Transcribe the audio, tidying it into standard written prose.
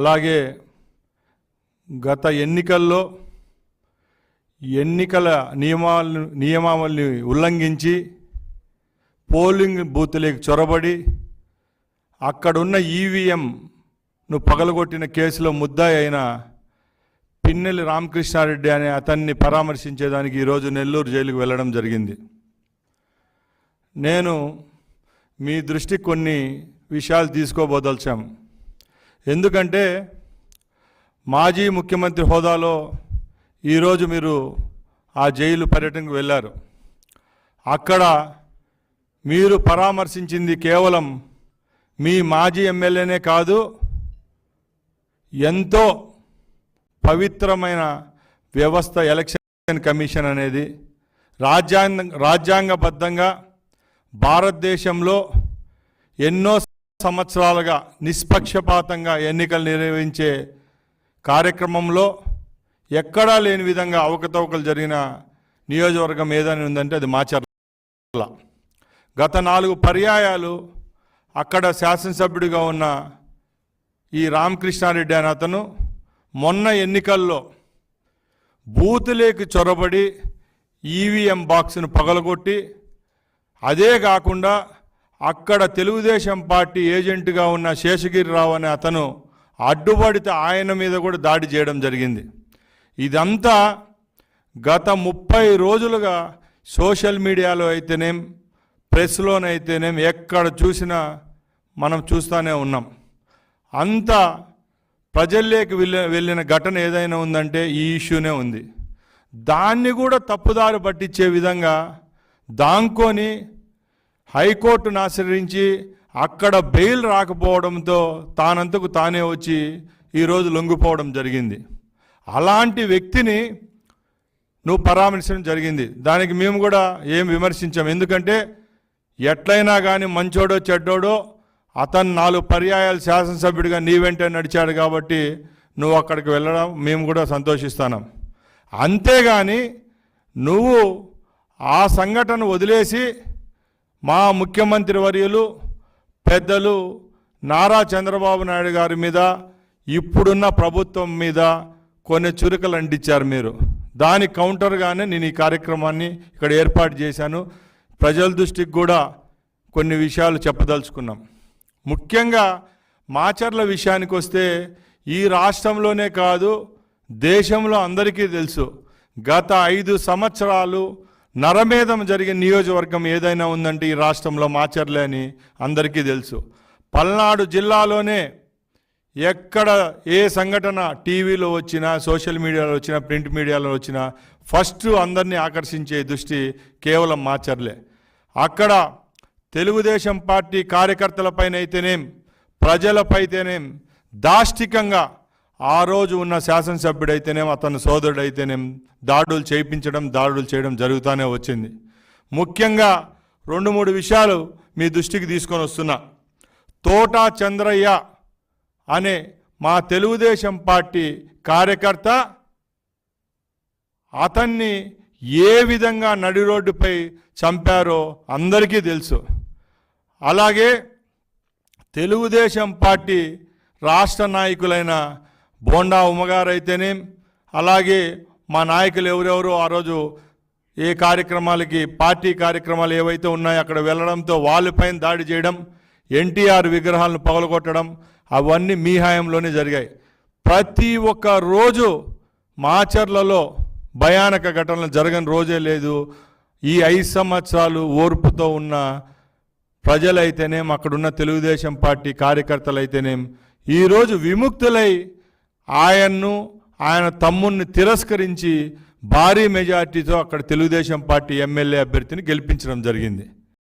అలాగే గత ఎన్నికల్లో ఎన్నికల నియమావళిని ఉల్లంఘించి పోలింగ్ బూత్లకు చొరబడి అక్కడున్న ఈవీఎంను పగలగొట్టిన కేసులో ముద్దాయి అయిన పిన్నెల్లి రామకృష్ణారెడ్డి అనే అతన్ని పరామర్శించేదానికి ఈరోజు నెల్లూరు జైలుకు వెళ్ళడం జరిగింది. నేను మీ దృష్టికి కొన్ని విషయాలు తీసుకోబోదలిచాం. ఎందుకంటే మాజీ ముఖ్యమంత్రి హోదాలో ఈరోజు మీరు ఆ జైలు పర్యటనకు వెళ్ళారు. అక్కడ మీరు పరామర్శించింది కేవలం మీ మాజీ ఎమ్మెల్యేనే కాదు, ఎంతో పవిత్రమైన వ్యవస్థ ఎలక్షన్ కమిషన్ అనేది రాజ్యాంగబద్ధంగా భారతదేశంలో ఎన్నో సంవత్సరాలుగా నిష్పక్షపాతంగా ఎన్నికలు నిర్వహించే కార్యక్రమంలో ఎక్కడా లేని విధంగా అవకతవకలు జరిగిన నియోజకవర్గం ఏదైనా ఉందంటే అది మాచర్ల. గత 4 పర్యాయాలు అక్కడ శాసనసభ్యుడిగా ఉన్న ఈ రామకృష్ణారెడ్డి అనే అతను మొన్న ఎన్నికల్లో బూతులేకి చొరబడి ఈవీఎం బాక్స్ను పగలగొట్టి, అదే కాకుండా అక్కడ తెలుగుదేశం పార్టీ ఏజెంట్గా ఉన్న శేషగిరిరావు అనే అతను అడ్డుపడితే ఆయన మీద కూడా దాడి చేయడం జరిగింది. ఇదంతా గత 30 రోజులుగా సోషల్ మీడియాలో అయితేనేం ప్రెస్లోనైతేనేం ఎక్కడ చూసినా మనం చూస్తూనే ఉన్నాం. అంతా ప్రజల్లోకి వెళ్ళిన ఘటన ఏదైనా ఉందంటే ఈ ఇష్యూనే ఉంది. దాన్ని కూడా తప్పుదారి పట్టించే విధంగా దాంకొని హైకోర్టును ఆశ్రయించి అక్కడ బెయిల్ రాకపోవడంతో తానంతకు తానే వచ్చి ఈరోజు లొంగిపోవడం జరిగింది. అలాంటి వ్యక్తిని నువ్వు పరామర్శించడం జరిగింది. దానికి మేము కూడా ఏం విమర్శించాం. ఎందుకంటే ఎట్లయినా కానీ మంచోడో చెడ్డోడో అతను 4 పర్యాయాలు శాసనసభ్యుడిగా నీ వెంటే నడిచాడు కాబట్టి నువ్వు అక్కడికి వెళ్ళడం మేము కూడా సంతోషిస్తున్నాం. అంతేగాని నువ్వు ఆ సంఘటన వదిలేసి మా ముఖ్యమంత్రి వర్యులు పెద్దలు నారా చంద్రబాబు నాయుడు గారి మీద, ఇప్పుడున్న ప్రభుత్వం మీద కొన్ని చురుకలు అంటించారు మీరు. దాని కౌంటర్గానే నేను ఈ కార్యక్రమాన్ని ఇక్కడ ఏర్పాటు చేశాను. ప్రజల దృష్టికి కూడా కొన్ని విషయాలు చెప్పదలుచుకున్నాం. ముఖ్యంగా మాచర్ల విషయానికి వస్తే ఈ రాష్ట్రంలోనే కాదు దేశంలో అందరికీ తెలుసు, గత 5 సంవత్సరాలు నరమేధం జరిగిన నియోజకవర్గం ఏదైనా ఉందంటే ఈ రాష్ట్రంలో మాచర్లే అని అందరికీ తెలుసు. పల్నాడు జిల్లాలోనే ఎక్కడ ఏ సంఘటన టీవీలో వచ్చినా, సోషల్ మీడియాలో వచ్చినా, ప్రింట్ మీడియాలో వచ్చినా ఫస్ట్ అందరినీ ఆకర్షించే దృష్టి కేవలం మాచర్లే. అక్కడ తెలుగుదేశం పార్టీ కార్యకర్తలపైన అయితేనేం ప్రజలపైతేనేం దాష్టికంగా ఆ రోజు ఉన్న శాసనసభ్యుడైతేనేం అతని సోదరుడైతేనేం దాడులు చేయడం జరుగుతూనే వచ్చింది. ముఖ్యంగా 2-3 విషయాలు మీ దృష్టికి తీసుకొని వస్తున్నా. తోటా చంద్రయ్య అనే మా తెలుగుదేశం పార్టీ కార్యకర్త అతన్ని ఏ విధంగా నడి రోడ్డుపై చంపారో అందరికీ తెలుసు. అలాగే తెలుగుదేశం పార్టీ రాష్ట్ర నాయకులైన బోండా ఉమ్మగారు అయితేనేం, అలాగే మా నాయకులు ఎవరెవరో ఆ రోజు ఏ కార్యక్రమాలకి పార్టీ కార్యక్రమాలు ఏవైతే ఉన్నాయో అక్కడ వెళ్ళడంతో వాళ్ళపైన దాడి చేయడం, ఎన్టీఆర్ విగ్రహాలను పగలగొట్టడం అవన్నీ మీ హయాంలోనే జరిగాయి. ప్రతి ఒక్క రోజు మాచర్లలో భయానక ఘటనలు జరగని రోజే లేదు. ఈ 5 సంవత్సరాలు ఓర్పుతో ఉన్న ప్రజలైతేనేం అక్కడున్న తెలుగుదేశం పార్టీ కార్యకర్తలైతేనేం ఈరోజు విముక్తులై ఆయన తమ్ముడిని తిరస్కరించి భారీ మెజార్టీతో అక్కడ తెలుగుదేశం పార్టీ ఎమ్మెల్యే అభ్యర్థిని గెలిపించడం జరిగింది.